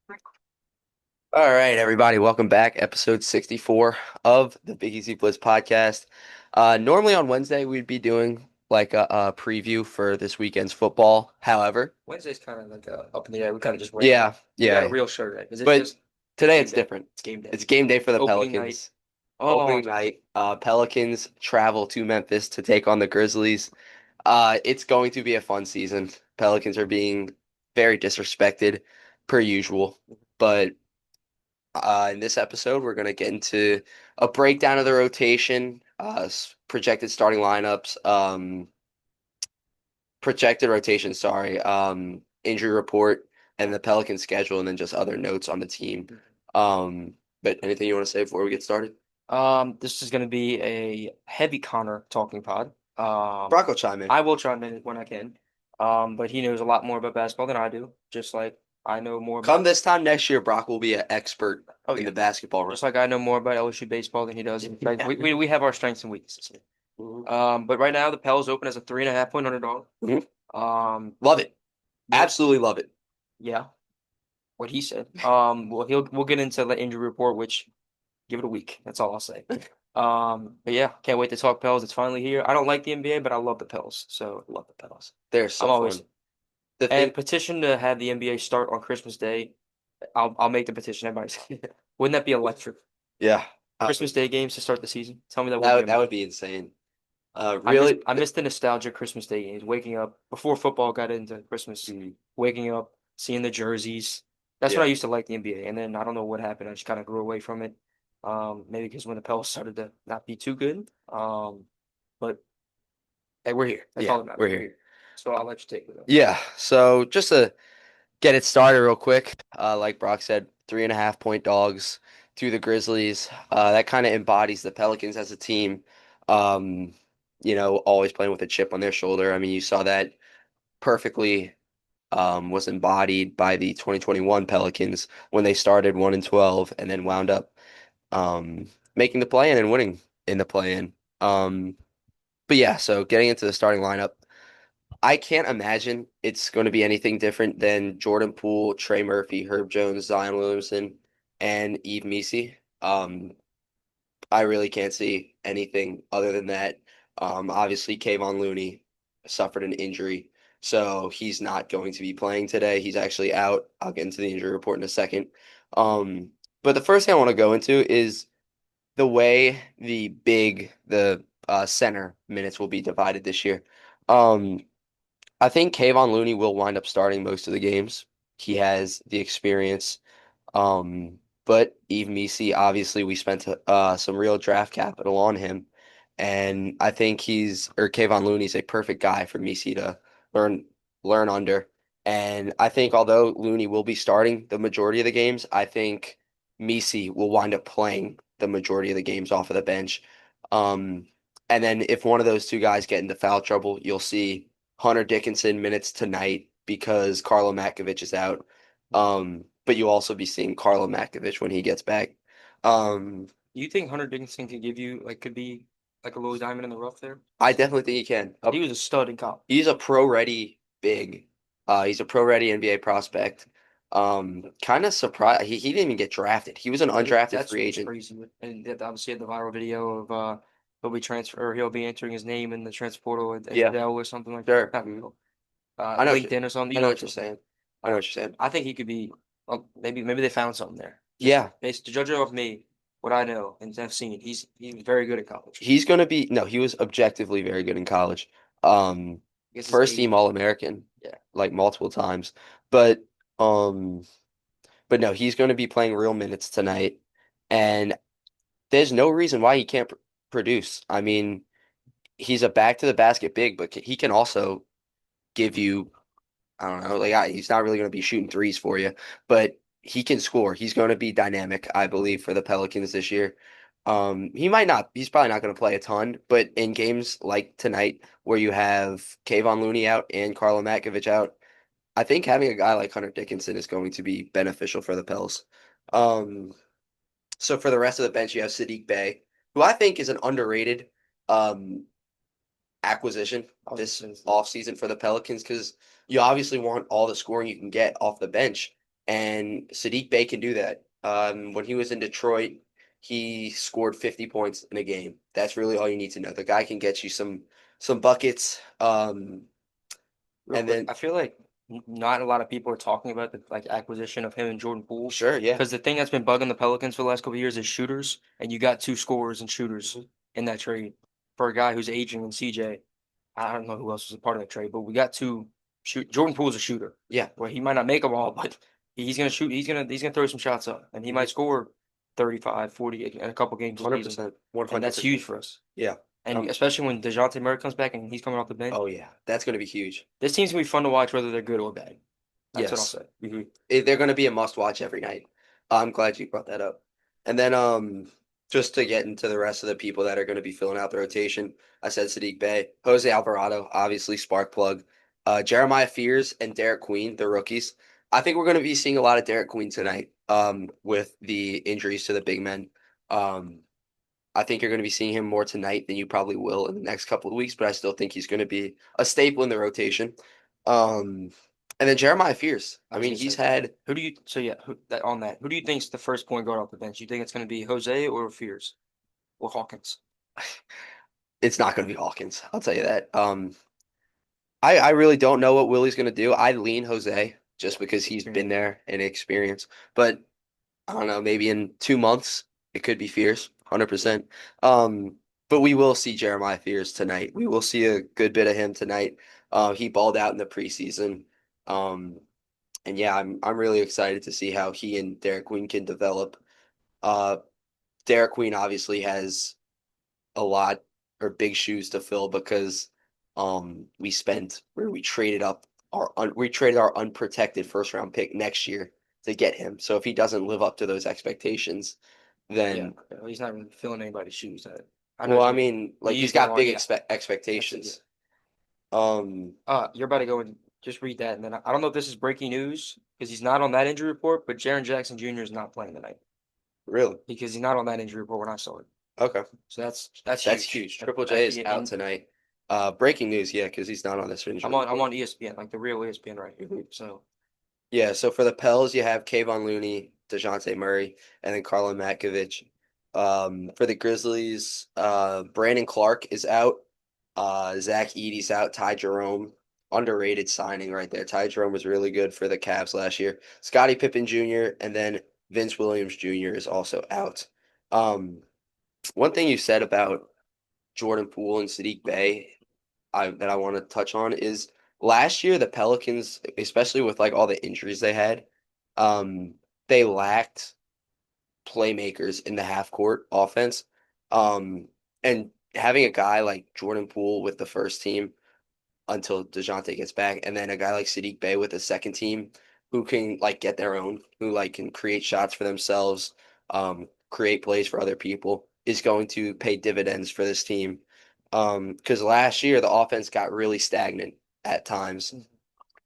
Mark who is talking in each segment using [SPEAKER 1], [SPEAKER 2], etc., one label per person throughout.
[SPEAKER 1] All right, everybody, welcome back. Episode 64 of the Big Easy Blitz podcast. Normally on Wednesday, we'd be doing like a preview for this weekend's football. However,
[SPEAKER 2] Wednesday's kind of like up in the air. We kind of just wait.
[SPEAKER 1] yeah,
[SPEAKER 2] We got a
[SPEAKER 1] yeah,
[SPEAKER 2] real show today. Is it
[SPEAKER 1] but
[SPEAKER 2] just
[SPEAKER 1] today
[SPEAKER 2] game
[SPEAKER 1] it's
[SPEAKER 2] day?
[SPEAKER 1] different.
[SPEAKER 2] It's game day.
[SPEAKER 1] It's game day for the
[SPEAKER 2] Opening night.
[SPEAKER 1] Pelicans.
[SPEAKER 2] Oh,
[SPEAKER 1] Opening night, Pelicans travel to Memphis to take on the Grizzlies. It's going to be a fun season. Pelicans are being very disrespected per usual, but in this episode, we're going to get into a breakdown of the rotation, projected starting lineups, projected rotation, sorry, injury report, and the Pelican schedule, and then just other notes on the team. Um, but anything you want to say before we get started?
[SPEAKER 2] this is going to be a heavy Connor talking pod.
[SPEAKER 1] Brock will chime in.
[SPEAKER 2] I will chime in when I can. But he knows a lot more about basketball than I do, just like I know more
[SPEAKER 1] Come
[SPEAKER 2] about.
[SPEAKER 1] this time next year, Brock will be an expert
[SPEAKER 2] Oh
[SPEAKER 1] in
[SPEAKER 2] yeah,
[SPEAKER 1] the basketball room.
[SPEAKER 2] just like I know more about LSU baseball than he does. Like, we have our strengths and weaknesses here.
[SPEAKER 1] Mhm.
[SPEAKER 2] But right now the Pels open as a 3.5 point underdog.
[SPEAKER 1] Mhm.
[SPEAKER 2] Um,
[SPEAKER 1] Love it.
[SPEAKER 2] we'll
[SPEAKER 1] Absolutely love it.
[SPEAKER 2] yeah. What he said. Well, we'll get into the injury report, which give it a week. That's all I'll say. But yeah, can't wait to talk Pels. It's finally here. I don't like the NBA, but I love the Pels, so I love the Pels.
[SPEAKER 1] They're
[SPEAKER 2] I'm
[SPEAKER 1] so
[SPEAKER 2] always
[SPEAKER 1] fun. The thing,
[SPEAKER 2] and petition to have the NBA start on Christmas Day. I'll make the petition. Everybody, wouldn't that be electric?
[SPEAKER 1] yeah,
[SPEAKER 2] Christmas Day games to start the season. Tell me that
[SPEAKER 1] that
[SPEAKER 2] wouldn't be
[SPEAKER 1] that would
[SPEAKER 2] amazing.
[SPEAKER 1] be insane. Really,
[SPEAKER 2] I miss the nostalgia Christmas Day games. Waking up before football got into Christmas,
[SPEAKER 1] mm,
[SPEAKER 2] waking up, seeing the jerseys. That's when I
[SPEAKER 1] yeah.
[SPEAKER 2] used to like the NBA. And then I don't know what happened. I just kind of grew away from it. Maybe because when the Pels started to not be too good. But hey, we're here. That's
[SPEAKER 1] Yeah,
[SPEAKER 2] all that
[SPEAKER 1] we're
[SPEAKER 2] matters. We're
[SPEAKER 1] here.
[SPEAKER 2] here. So I'll let you take it.
[SPEAKER 1] Yeah, so just to get it started real quick, like Brock said, 3.5 point dogs to the Grizzlies. That kind of embodies the Pelicans as a team. Um, always playing with a chip on their shoulder. I mean, you saw that perfectly was embodied by the 2021 Pelicans when they started 1-12 and then wound up making the play-in and winning in the play-in. But yeah, so getting into the starting lineup. I can't imagine it's going to be anything different than Jordan Poole, Trey Murphy, Herb Jones, Zion Williamson, and Yves Missi. I really can't see anything other than that. Obviously, Kayvon Looney suffered an injury, so he's not going to be playing today. He's actually out. I'll get into the injury report in a second. Um, but the first thing I want to go into is the way the center minutes will be divided this year. Um, I think Kayvon Looney will wind up starting most of the games. He has the experience. But Eve Misi, obviously, we spent some real draft capital on him, and I think Kayvon Looney's a perfect guy for Misi to learn learn under. And I think although Looney will be starting the majority of the games, I think Misi will wind up playing the majority of the games off of the bench. Um, and then if one of those two guys get into foul trouble, you'll see Hunter Dickinson minutes tonight because Carlo Matkovic is out. But you'll also be seeing Carlo Matkovic when he gets back. Um,
[SPEAKER 2] Do you think Hunter Dickinson could be like a little diamond in the rough there?
[SPEAKER 1] I definitely think he can.
[SPEAKER 2] He was a stud in college.
[SPEAKER 1] He's a pro-ready big. He's a pro-ready NBA prospect. Kind of surprised he didn't even get drafted. He was an undrafted
[SPEAKER 2] That's
[SPEAKER 1] free
[SPEAKER 2] what's
[SPEAKER 1] agent.
[SPEAKER 2] crazy. And that obviously had the viral video of he'll be entering his name in the transfer portal at
[SPEAKER 1] Yeah,
[SPEAKER 2] Dell or something like that.
[SPEAKER 1] sure.
[SPEAKER 2] Not
[SPEAKER 1] Mhm.
[SPEAKER 2] Dell.
[SPEAKER 1] I know what you,
[SPEAKER 2] LinkedIn or something.
[SPEAKER 1] I
[SPEAKER 2] You
[SPEAKER 1] know
[SPEAKER 2] know
[SPEAKER 1] what
[SPEAKER 2] what
[SPEAKER 1] you're
[SPEAKER 2] I'm saying?
[SPEAKER 1] saying. I know what you're saying.
[SPEAKER 2] I think he could be. Well, maybe they found something there. Just
[SPEAKER 1] Yeah,
[SPEAKER 2] based to judge it off me, what I know and have seen, he's very good at college.
[SPEAKER 1] he's gonna be. No, he was objectively very good in college. Um,
[SPEAKER 2] I guess his
[SPEAKER 1] First
[SPEAKER 2] age.
[SPEAKER 1] team All-American,
[SPEAKER 2] Yeah.
[SPEAKER 1] like multiple times. But um, but no, he's going to be playing real minutes tonight, and there's no reason why he can't produce. I mean, he's a back to the basket big, but he can also give you, I don't know, he's not really going to be shooting threes for you, but he can score. He's going to be dynamic, I believe, for the Pelicans this year. He might not, he's probably not going to play a ton, but in games like tonight where you have Kayvon Looney out and Carlo Matkovic out, I think having a guy like Hunter Dickinson is going to be beneficial for the Pels. Um, so for the rest of the bench, you have Sadiq Bey, who I think is an underrated um, acquisition
[SPEAKER 2] I was
[SPEAKER 1] this
[SPEAKER 2] gonna say,
[SPEAKER 1] offseason for the Pelicans because you obviously want all the scoring you can get off the bench. and Sadiq Bey can do that. When he was in Detroit, he scored 50 points in a game. That's really all you need to know. The guy can get you some buckets.
[SPEAKER 2] Real
[SPEAKER 1] And
[SPEAKER 2] quick,
[SPEAKER 1] then
[SPEAKER 2] I feel like not a lot of people are talking about the like acquisition of him and Jordan Poole
[SPEAKER 1] sure, yeah.
[SPEAKER 2] because the thing that's been bugging the Pelicans for the last couple of years is shooters, and you got two scorers and shooters
[SPEAKER 1] Mhm.
[SPEAKER 2] in that trade for a guy who's aging in CJ. I don't know who else was a part of that trade, but we got two shoot. Jordan Poole's a shooter.
[SPEAKER 1] Yeah.
[SPEAKER 2] Well, he might not make them all, but he's gonna shoot. He's gonna throw some shots up, and he might
[SPEAKER 1] Mhm.
[SPEAKER 2] score 35, 40 in a couple games a season,
[SPEAKER 1] 100%.
[SPEAKER 2] and that's huge
[SPEAKER 1] 100%.
[SPEAKER 2] for us.
[SPEAKER 1] Yeah.
[SPEAKER 2] And
[SPEAKER 1] Um,
[SPEAKER 2] especially when DeJounte Murray comes back and he's coming off the bench,
[SPEAKER 1] oh yeah. That's going to be huge.
[SPEAKER 2] this team's gonna be fun to watch whether they're good or bad. That's what I'll
[SPEAKER 1] Yes.
[SPEAKER 2] say.
[SPEAKER 1] They're going to be a must watch every night. I'm glad you brought that up. And then just to get into the rest of the people that are going to be filling out the rotation, I said Sadiq Bey, Jose Alvarado, obviously spark plug, Jeremiah Fears and Derek Queen, the rookies. I think we're going to be seeing a lot of Derek Queen tonight with the injuries to the big men. Um, I think you're going to be seeing him more tonight than you probably will in the next couple of weeks, but I still think he's going to be a staple in the rotation. Um, and then Jeremiah Fears.
[SPEAKER 2] I
[SPEAKER 1] I
[SPEAKER 2] was
[SPEAKER 1] mean,
[SPEAKER 2] gonna
[SPEAKER 1] he's
[SPEAKER 2] say,
[SPEAKER 1] had
[SPEAKER 2] who do you? So yeah, on that, who do you think's the first point guard off the bench? You think it's gonna be Jose or Fears or Hawkins?
[SPEAKER 1] it's not going to be Hawkins. I'll tell you that. I really don't know what Willie's going to do. I lean Jose just because he's been
[SPEAKER 2] Experience.
[SPEAKER 1] there and experienced. But I don't know, maybe in 2 months it could be Fears,
[SPEAKER 2] Yeah,
[SPEAKER 1] 100%. Um, but we will see Jeremiah Fears tonight. We will see a good bit of him tonight. He balled out in the preseason. Um, and yeah, I'm really excited to see how he and Derek Queen can develop. Uh, Derek Queen obviously has a lot or big shoes to fill because we spent where we traded our unprotected first round pick next year to get him. So if he doesn't live up to those expectations,
[SPEAKER 2] yeah.
[SPEAKER 1] then
[SPEAKER 2] Well, he's not really filling anybody's shoes. I know
[SPEAKER 1] well,
[SPEAKER 2] what
[SPEAKER 1] I
[SPEAKER 2] you mean.
[SPEAKER 1] mean, like
[SPEAKER 2] You
[SPEAKER 1] he's
[SPEAKER 2] use the
[SPEAKER 1] got
[SPEAKER 2] wrong.
[SPEAKER 1] big
[SPEAKER 2] Yeah, that's it. Yeah.
[SPEAKER 1] expectations. Um,
[SPEAKER 2] You're about to go and just read that, and then I don't know if this is breaking news because he's not on that injury report, but Jaren Jackson Jr. is not playing tonight
[SPEAKER 1] really?
[SPEAKER 2] because he's not on that injury report when I saw it.
[SPEAKER 1] Okay,
[SPEAKER 2] So that's
[SPEAKER 1] that's
[SPEAKER 2] huge.
[SPEAKER 1] huge. Triple J is
[SPEAKER 2] Yeah,
[SPEAKER 1] out
[SPEAKER 2] and
[SPEAKER 1] tonight. Breaking news, yeah, because he's not on this injury
[SPEAKER 2] I'm
[SPEAKER 1] report.
[SPEAKER 2] on ESPN, like the real ESPN right here.
[SPEAKER 1] Mhm.
[SPEAKER 2] So
[SPEAKER 1] Yeah, so for the Pels, you have Kayvon Looney, DeJounte Murray, and then Karlin Matkovic. For the Grizzlies, Brandon Clark is out. Zach Edey's out. Ty Jerome, underrated signing right there. Ty Jerome was really good for the Cavs last year. Scottie Pippen Jr. and then Vince Williams Jr. is also out. Um, one thing you said about Jordan Poole and Sadiq Bey that I want to touch on is last year the Pelicans, especially with like all the injuries they had, um, they lacked playmakers in the half court offense. Um, and having a guy like Jordan Poole with the first team until DeJounte gets back, and then a guy like Sadiq Bey with the second team who can like get their own, who like can create shots for themselves, create plays for other people, is going to pay dividends for this team. Because last year the offense got really stagnant at times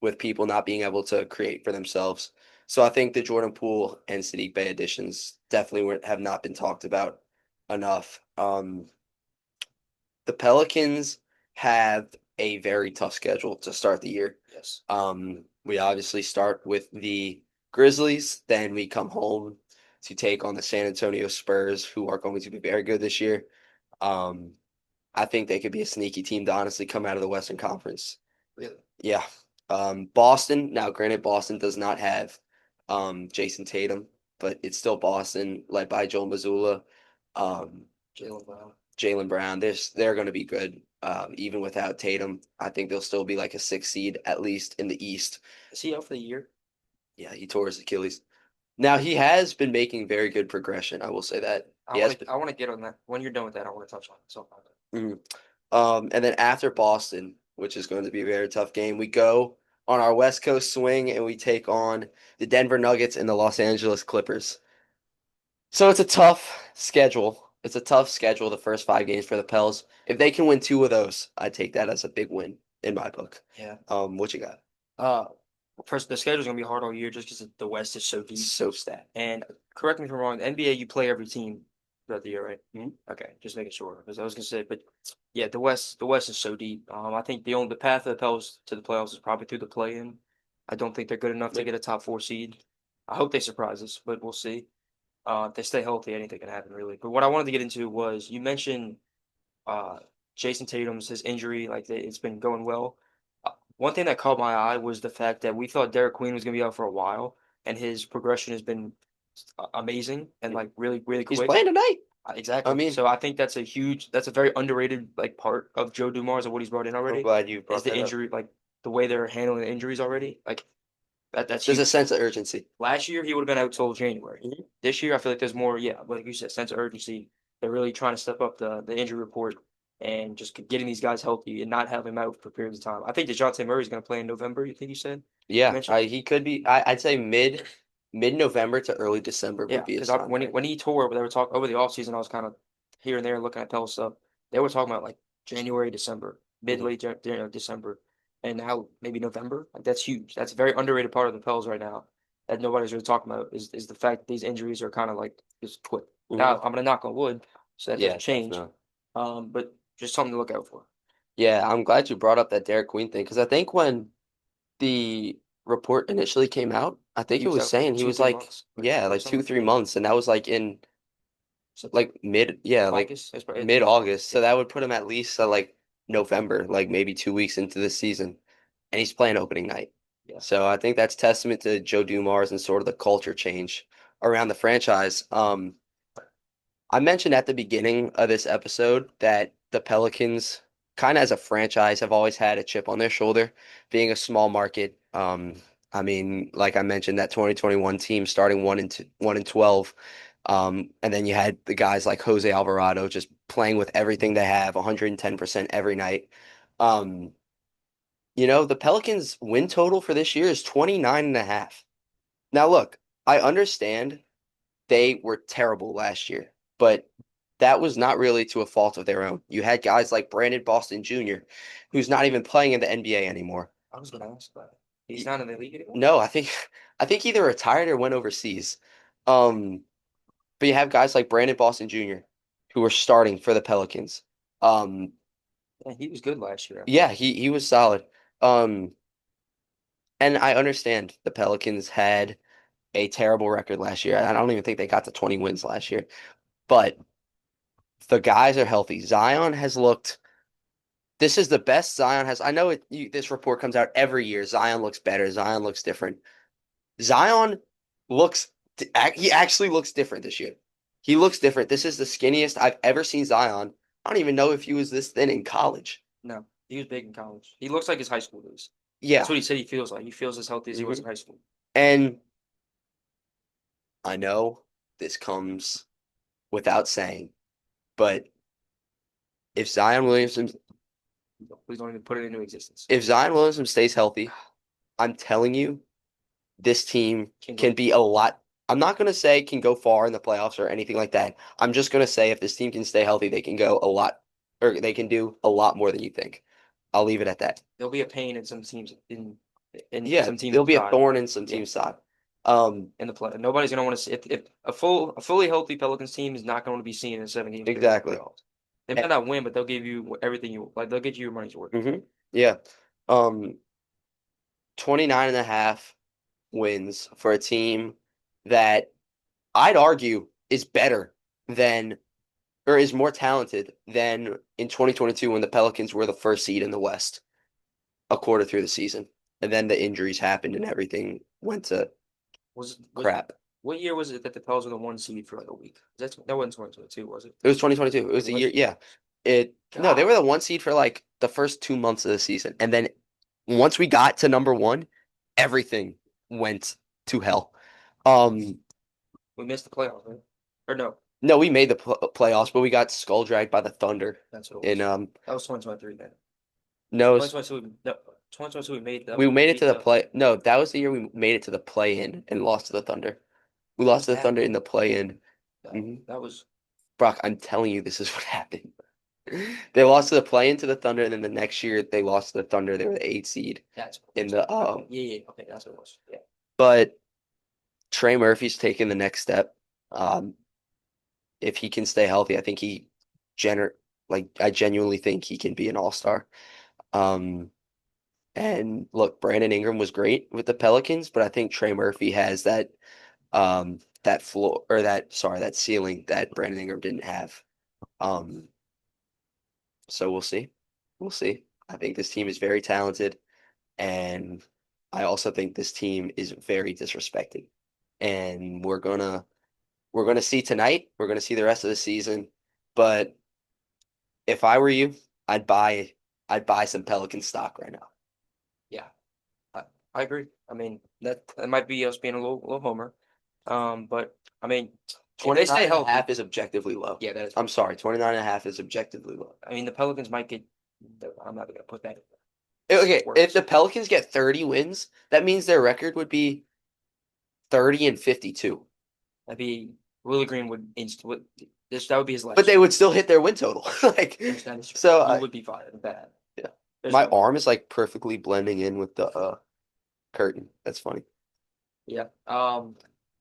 [SPEAKER 1] with people not being able to create for themselves. So I think the Jordan Poole and Sadiq Bey additions definitely have not been talked about enough. The Pelicans have a very tough schedule to start the year.
[SPEAKER 2] yes.
[SPEAKER 1] We obviously start with the Grizzlies, then we come home to take on the San Antonio Spurs, who are going to be very good this year. Um, I think they could be a sneaky team to honestly come out of the Western Conference.
[SPEAKER 2] Really?
[SPEAKER 1] Yeah. Boston, now granted, Boston does not have Jason Tatum, but it's still Boston, led by Joe Mazzulla. Um,
[SPEAKER 2] Jalen Brown.
[SPEAKER 1] Jalen Brown, they're going to be good even without Tatum. I think they'll still be like a 6 seed at least in the East.
[SPEAKER 2] Is he out for the year?
[SPEAKER 1] Yeah, he tore his Achilles. Now he has been making very good progression. I will say that he has been.
[SPEAKER 2] I want to get on that. When you're done with that, I want to touch on it. So
[SPEAKER 1] Mhm. And then after Boston, which is going to be a very tough game, we go on our West Coast swing and we take on the Denver Nuggets and the Los Angeles Clippers. So it's a tough schedule. It's a tough schedule, the first 5 games for the Pels. If they can win two of those, I take that as a big win in my book.
[SPEAKER 2] yeah.
[SPEAKER 1] What you got?
[SPEAKER 2] Uh, First the schedule's gonna be hard all year just because the West is so deep.
[SPEAKER 1] So stat.
[SPEAKER 2] And correct me if I'm wrong. The NBA, you play every team throughout the year, right?
[SPEAKER 1] Mhm.
[SPEAKER 2] Okay, just making sure because I was gonna say, but yeah, the West is so deep. I think the path of the Pels to the playoffs is probably through the play-in. I don't think they're good enough to
[SPEAKER 1] Maybe.
[SPEAKER 2] get a top four seed. I hope they surprise us, but we'll see. If they stay healthy, anything can happen really. But what I wanted to get into was you mentioned uh, Jason Tatum's his injury, like it's been going well. One thing that caught my eye was the fact that we thought Derek Queen was going to be out for a while, and his progression has been amazing and like really, really
[SPEAKER 1] He's
[SPEAKER 2] quick.
[SPEAKER 1] playing tonight. I
[SPEAKER 2] Exactly.
[SPEAKER 1] mean,
[SPEAKER 2] So I think that's a very underrated like part of Joe Dumars and what he's brought in
[SPEAKER 1] I'm
[SPEAKER 2] already
[SPEAKER 1] glad you
[SPEAKER 2] is
[SPEAKER 1] brought
[SPEAKER 2] the
[SPEAKER 1] that up.
[SPEAKER 2] injury, like the way they're handling the injuries already. Like that's
[SPEAKER 1] There's a
[SPEAKER 2] huge.
[SPEAKER 1] sense of urgency.
[SPEAKER 2] Last year he would have been out till January.
[SPEAKER 1] Mhm.
[SPEAKER 2] This year I feel like there's more, yeah, like you said, sense of urgency. They're really trying to step up the injury report and just getting these guys healthy and not having them out for periods of time. I think DeJounte Murray's going to play in November. You think you said? You
[SPEAKER 1] Yeah,
[SPEAKER 2] mentioned?
[SPEAKER 1] he could be. I'd say mid November to early December would
[SPEAKER 2] Yeah,
[SPEAKER 1] be
[SPEAKER 2] because
[SPEAKER 1] his time
[SPEAKER 2] when
[SPEAKER 1] frame.
[SPEAKER 2] he tore, they were talking over the offseason. I was kind of here and there looking at Pell stuff. They were talking about like January, December, mid
[SPEAKER 1] Mhm.
[SPEAKER 2] late December, and now maybe November. Like that's huge. That's a very underrated part of the Pels right now that nobody's really talking about is the fact that these injuries are kind of like just quick. Now
[SPEAKER 1] Mhm.
[SPEAKER 2] I'm gonna knock on wood, so that
[SPEAKER 1] Yeah,
[SPEAKER 2] doesn't change.
[SPEAKER 1] definitely.
[SPEAKER 2] But just something to look out for.
[SPEAKER 1] Yeah, I'm glad you brought up that Derek Queen thing because I think when the report initially came out, I think
[SPEAKER 2] He
[SPEAKER 1] it
[SPEAKER 2] was
[SPEAKER 1] was
[SPEAKER 2] out for
[SPEAKER 1] saying
[SPEAKER 2] like
[SPEAKER 1] he
[SPEAKER 2] two,
[SPEAKER 1] was
[SPEAKER 2] three
[SPEAKER 1] like,
[SPEAKER 2] months, like
[SPEAKER 1] yeah,
[SPEAKER 2] early
[SPEAKER 1] like two,
[SPEAKER 2] summer,
[SPEAKER 1] 3 months, and that was like in
[SPEAKER 2] September,
[SPEAKER 1] like yeah, like
[SPEAKER 2] August. It's probably
[SPEAKER 1] mid
[SPEAKER 2] yeah, August.
[SPEAKER 1] August. So
[SPEAKER 2] Yeah,
[SPEAKER 1] that would put him at least at like November, like maybe 2 weeks into the season, and he's playing opening night.
[SPEAKER 2] yeah.
[SPEAKER 1] So I think that's testament to Joe Dumars and sort of the culture change around the franchise. I mentioned at the beginning of this episode that the Pelicans, kind of as a franchise, have always had a chip on their shoulder, being a small market. I mean, like I mentioned, that 2021 team starting 1-12, and then you had the guys like Jose Alvarado just playing with everything they have, 110% every night. Um, the Pelicans' win total for this year is 29 and a half. Now, look, I understand they were terrible last year, but that was not really to a fault of their own. You had guys like Brandon Boston Jr., who's not even playing in the NBA anymore.
[SPEAKER 2] I was gonna ask about it. He's
[SPEAKER 1] Y-
[SPEAKER 2] not in the league anymore.
[SPEAKER 1] No, I think either retired or went overseas. Um, but you have guys like Brandon Boston Jr., who are starting for the Pelicans. Um,
[SPEAKER 2] Yeah, he was good last year. I
[SPEAKER 1] yeah,
[SPEAKER 2] thought.
[SPEAKER 1] he was solid. Um, and I understand the Pelicans had a terrible record last year. I don't even think they got to 20 wins last year. But the guys are healthy. Zion has looked. This is the best Zion has. I know this report comes out every year. Zion looks better. Zion looks different. Zion looks. He actually looks different this year. He looks different. This is the skinniest I've ever seen Zion. I don't even know if he was this thin in college.
[SPEAKER 2] No, he was big in college. He looks like his high school days. That's
[SPEAKER 1] Yeah.
[SPEAKER 2] what he said he feels like. He feels as healthy as he was
[SPEAKER 1] hmm
[SPEAKER 2] in high school.
[SPEAKER 1] And I know this comes without saying, but if Zion Williamson,
[SPEAKER 2] Please don't even put it into existence.
[SPEAKER 1] if Zion Williamson stays healthy, I'm telling you, this team
[SPEAKER 2] Can
[SPEAKER 1] can
[SPEAKER 2] go.
[SPEAKER 1] be a lot. I'm not going to say can go far in the playoffs or anything like that. I'm just going to say if this team can stay healthy, they can go a lot, or they can do a lot more than you think. I'll leave it at that.
[SPEAKER 2] There'll be a pain in some teams in
[SPEAKER 1] Yeah,
[SPEAKER 2] some
[SPEAKER 1] there'll
[SPEAKER 2] teams'
[SPEAKER 1] be a
[SPEAKER 2] side.
[SPEAKER 1] thorn in some
[SPEAKER 2] Yeah,
[SPEAKER 1] team's side. Um,
[SPEAKER 2] in the play. Nobody's gonna want to see if a fully healthy Pelicans team is not going to be seen in a 7 game series in the
[SPEAKER 1] exactly.
[SPEAKER 2] playoffs. They might not win, but they'll give you everything you like. They'll get you your money's worth.
[SPEAKER 1] Yeah. Um, 29 and a half wins for a team that I'd argue is better than or is more talented than in 2022 when the Pelicans were the first seed in the West a quarter through the season. And then the injuries happened and everything went to
[SPEAKER 2] Was
[SPEAKER 1] crap.
[SPEAKER 2] what year was it that the Pels were the one seed for like a week? That wasn't 2022, was it?
[SPEAKER 1] It was 2022. It was
[SPEAKER 2] It
[SPEAKER 1] the year,
[SPEAKER 2] was.
[SPEAKER 1] yeah. It No, they
[SPEAKER 2] God,
[SPEAKER 1] were the one seed for like the first 2 months of the season. And then once we got to number one, everything went to hell. Um,
[SPEAKER 2] we missed the playoffs, right? Or no,
[SPEAKER 1] no, we made the playoffs, but we got skull dragged by the Thunder.
[SPEAKER 2] that's what it
[SPEAKER 1] And
[SPEAKER 2] was. That was 2023 then.
[SPEAKER 1] no,
[SPEAKER 2] 2022, no, 2022 we made that was
[SPEAKER 1] we
[SPEAKER 2] when we
[SPEAKER 1] made it to
[SPEAKER 2] beat
[SPEAKER 1] the
[SPEAKER 2] the.
[SPEAKER 1] play. No, that was the year we made it to the play-in and lost to the Thunder. We
[SPEAKER 2] What
[SPEAKER 1] lost
[SPEAKER 2] was
[SPEAKER 1] to the
[SPEAKER 2] that
[SPEAKER 1] Thunder in
[SPEAKER 2] year?
[SPEAKER 1] the play-in.
[SPEAKER 2] That
[SPEAKER 1] hmm
[SPEAKER 2] that was
[SPEAKER 1] Brock, I'm telling you, this is what happened. They lost to the play-in to the Thunder, and then the next year they lost to the Thunder. They were the eight seed
[SPEAKER 2] that's what it
[SPEAKER 1] in
[SPEAKER 2] was.
[SPEAKER 1] the
[SPEAKER 2] Okay, yeah, yeah, okay, that's what it was. Yeah,
[SPEAKER 1] But Trey Murphy's taking the next step. Um, if he can stay healthy, I think gener I genuinely think he can be an all-star. Um, and look, Brandon Ingram was great with the Pelicans, but I think Trey Murphy has that. that floor or that ceiling that Brandon Ingram didn't have. Um, so we'll see. We'll see. I think this team is very talented, and I also think this team is very disrespected. And we're gonna see tonight. We're gonna see the rest of the season. But if I were you, I'd buy I'd buy some Pelican stock right now.
[SPEAKER 2] Yeah, I, I agree. I mean, that might be us being a little homer. But I mean, if they
[SPEAKER 1] 29
[SPEAKER 2] stay
[SPEAKER 1] and a
[SPEAKER 2] healthy,
[SPEAKER 1] half is objectively low.
[SPEAKER 2] yeah, that is.
[SPEAKER 1] I'm sorry, 29 and a half is objectively low.
[SPEAKER 2] I mean, the Pelicans might get. I'm not gonna put that in
[SPEAKER 1] Okay, if
[SPEAKER 2] words.
[SPEAKER 1] the Pelicans get 30 wins, that means their record would be 30 and 52.
[SPEAKER 2] That'd be Willie Green would this that would be his
[SPEAKER 1] But
[SPEAKER 2] last
[SPEAKER 1] they
[SPEAKER 2] year.
[SPEAKER 1] would still hit their win total. Like
[SPEAKER 2] That is true.
[SPEAKER 1] so
[SPEAKER 2] He
[SPEAKER 1] I
[SPEAKER 2] would be fired. Bad.
[SPEAKER 1] yeah.
[SPEAKER 2] There's
[SPEAKER 1] My
[SPEAKER 2] no way.
[SPEAKER 1] arm is like perfectly blending in with the curtain. That's funny.
[SPEAKER 2] Yeah. All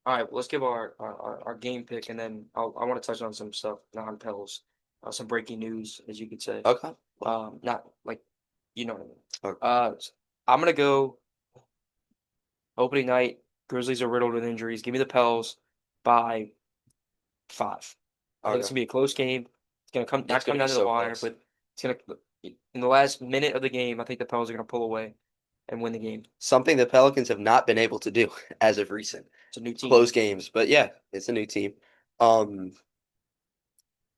[SPEAKER 2] right. Well, let's give our game pick, and then I want to touch on some stuff non-Pels, some breaking news, as you could say.
[SPEAKER 1] Okay.
[SPEAKER 2] Not like you know what I mean.
[SPEAKER 1] Okay.
[SPEAKER 2] I'm gonna go opening night. Grizzlies are riddled with injuries. Give me the Pels by 5. I think it's
[SPEAKER 1] Okay.
[SPEAKER 2] gonna be a close game. It's gonna come
[SPEAKER 1] It's
[SPEAKER 2] not come
[SPEAKER 1] gonna be
[SPEAKER 2] down to the
[SPEAKER 1] so
[SPEAKER 2] wire,
[SPEAKER 1] close.
[SPEAKER 2] but it's gonna in the last minute of the game. I think the Pels are gonna pull away and win the game.
[SPEAKER 1] Something the Pelicans have not been able to do as of recent.
[SPEAKER 2] It's a new team.
[SPEAKER 1] Close games. But yeah, it's a new team. Um,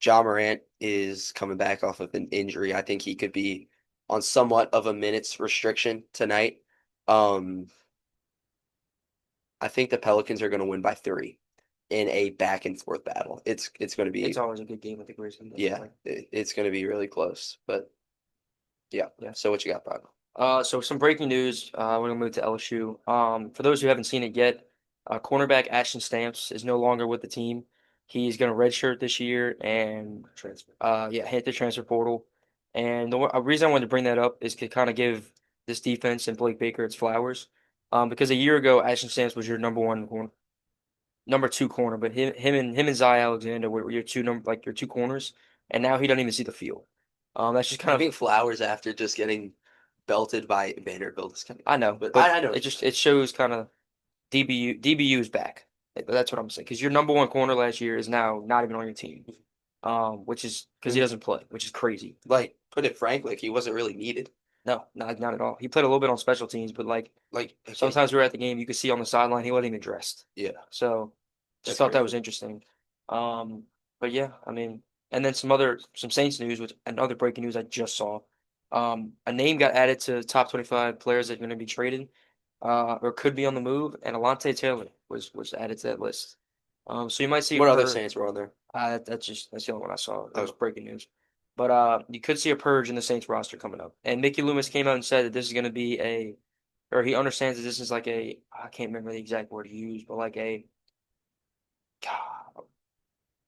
[SPEAKER 1] Ja Morant is coming back off of an injury. I think he could be on somewhat of a minutes restriction tonight. Um, I think the Pelicans are going to win by 3 in a back and forth battle. It's going to
[SPEAKER 2] It's
[SPEAKER 1] be
[SPEAKER 2] always a good game with the Grizzlies.
[SPEAKER 1] yeah, it's going to be really close. But yeah.
[SPEAKER 2] Yeah.
[SPEAKER 1] So what you got, Brock?
[SPEAKER 2] So some breaking news. We're gonna move to LSU. For those who haven't seen it yet, cornerback Ashton Stamps is no longer with the team. He's gonna redshirt this year and
[SPEAKER 1] Transfer.
[SPEAKER 2] yeah, hit the transfer portal. And the reason I wanted to bring that up is to kind of give this defense and Blake Baker its flowers. Because a year ago, Ashton Stamps was your number two corner, but him and Zai Alexander were your your two corners, and now he doesn't even see the field. That's just kind of
[SPEAKER 1] Giving flowers after just getting belted by Vanderbilt is kind of
[SPEAKER 2] I know,
[SPEAKER 1] but
[SPEAKER 2] but
[SPEAKER 1] I know
[SPEAKER 2] it
[SPEAKER 1] what you're
[SPEAKER 2] just
[SPEAKER 1] saying.
[SPEAKER 2] it shows kind of DBU is back. That's what I'm saying. Because your number one corner last year is now not even on your team, which is because he
[SPEAKER 1] Mhm.
[SPEAKER 2] doesn't play, which is crazy.
[SPEAKER 1] Like put it frankly, like he wasn't really needed.
[SPEAKER 2] No, not at all. He played a little bit on special teams, but like
[SPEAKER 1] Like okay,
[SPEAKER 2] sometimes we were at the game, you could see on the sideline he wasn't even dressed.
[SPEAKER 1] yeah,
[SPEAKER 2] So just
[SPEAKER 1] that's
[SPEAKER 2] thought that was
[SPEAKER 1] crazy.
[SPEAKER 2] interesting. Um, but yeah, I mean, and then some Saints news, which another breaking news I just saw. A name got added to top 25 players that are going to be traded, or could be on the move, and Alontae Taylor was added to that list. So you might see a
[SPEAKER 1] What other
[SPEAKER 2] purge.
[SPEAKER 1] Saints were on there?
[SPEAKER 2] That's the only one I saw. That was
[SPEAKER 1] Oh,
[SPEAKER 2] breaking news. But you could see a purge in the Saints roster coming up. And Mickey Loomis came out and said that this is going to be or he understands that this is like I can't remember the exact word he used, but like God,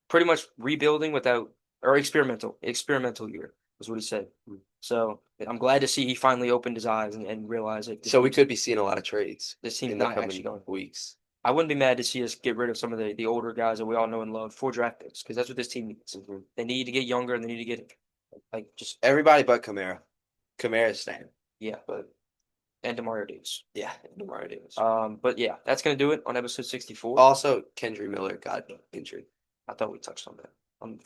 [SPEAKER 2] pretty much rebuilding without or experimental year was what he said.
[SPEAKER 1] hmm.
[SPEAKER 2] So I'm glad to see he finally opened his eyes and realized that
[SPEAKER 1] So we could be seeing a lot of trades
[SPEAKER 2] this team's
[SPEAKER 1] in the
[SPEAKER 2] not actually
[SPEAKER 1] coming
[SPEAKER 2] going.
[SPEAKER 1] weeks.
[SPEAKER 2] I wouldn't be mad to see us get rid of some of the older guys that we all know and love for draft picks because that's what this team needs.
[SPEAKER 1] Hmm.
[SPEAKER 2] They need to get younger and they need to get like just
[SPEAKER 1] Everybody but Kamara. Kamara's staying,
[SPEAKER 2] yeah,
[SPEAKER 1] but
[SPEAKER 2] and Demario Davis.
[SPEAKER 1] yeah, Demar Davis.
[SPEAKER 2] But yeah, that's gonna do it on episode 64.
[SPEAKER 1] Also, Kendry Miller got injured.
[SPEAKER 2] I thought we touched on that on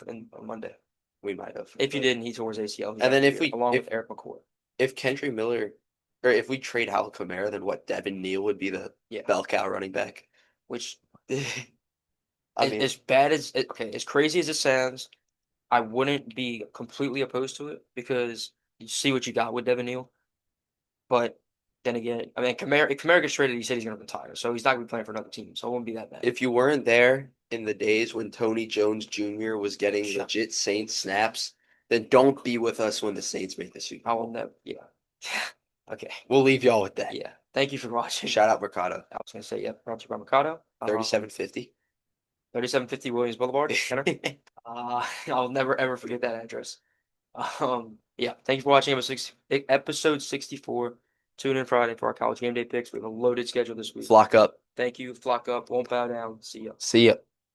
[SPEAKER 2] Monday.
[SPEAKER 1] We might have,
[SPEAKER 2] If you
[SPEAKER 1] but
[SPEAKER 2] didn't, he tore his ACL. He's
[SPEAKER 1] and
[SPEAKER 2] out
[SPEAKER 1] then
[SPEAKER 2] the
[SPEAKER 1] if
[SPEAKER 2] year,
[SPEAKER 1] we
[SPEAKER 2] along with Eric McCoy.
[SPEAKER 1] if Kendry Miller or if we trade Hal Kamara, then what? Devin Neal would be the
[SPEAKER 2] Yeah,
[SPEAKER 1] bell cow running back.
[SPEAKER 2] which
[SPEAKER 1] I mean,
[SPEAKER 2] as bad as okay, as crazy as it sounds, I wouldn't be completely opposed to it because you see what you got with Devin Neal. But then again, I mean, if Kamara gets traded, he said he's going to retire, so he's not going to be playing for another team. So it won't be that bad.
[SPEAKER 1] if you weren't there in the days when Tony Jones Jr. was getting
[SPEAKER 2] Shut.
[SPEAKER 1] legit Saints snaps, then don't be with us when the Saints make the Super
[SPEAKER 2] I will
[SPEAKER 1] Bowl.
[SPEAKER 2] never. Yeah. Okay.
[SPEAKER 1] We'll leave y'all with that.
[SPEAKER 2] Yeah. Thank you for watching.
[SPEAKER 1] Shout out Mercado.
[SPEAKER 2] I was going to say, yeah, brought to you by Mercado.
[SPEAKER 1] 3750.
[SPEAKER 2] 3750 Williams Boulevard, Kenner. I'll never ever forget that address. Yeah, thank you for watching episode 64. Tune in Friday for our college game day picks. We have a loaded schedule this week.
[SPEAKER 1] Flock up.
[SPEAKER 2] Thank you. Flock up. Won't bow down. See ya.
[SPEAKER 1] See ya.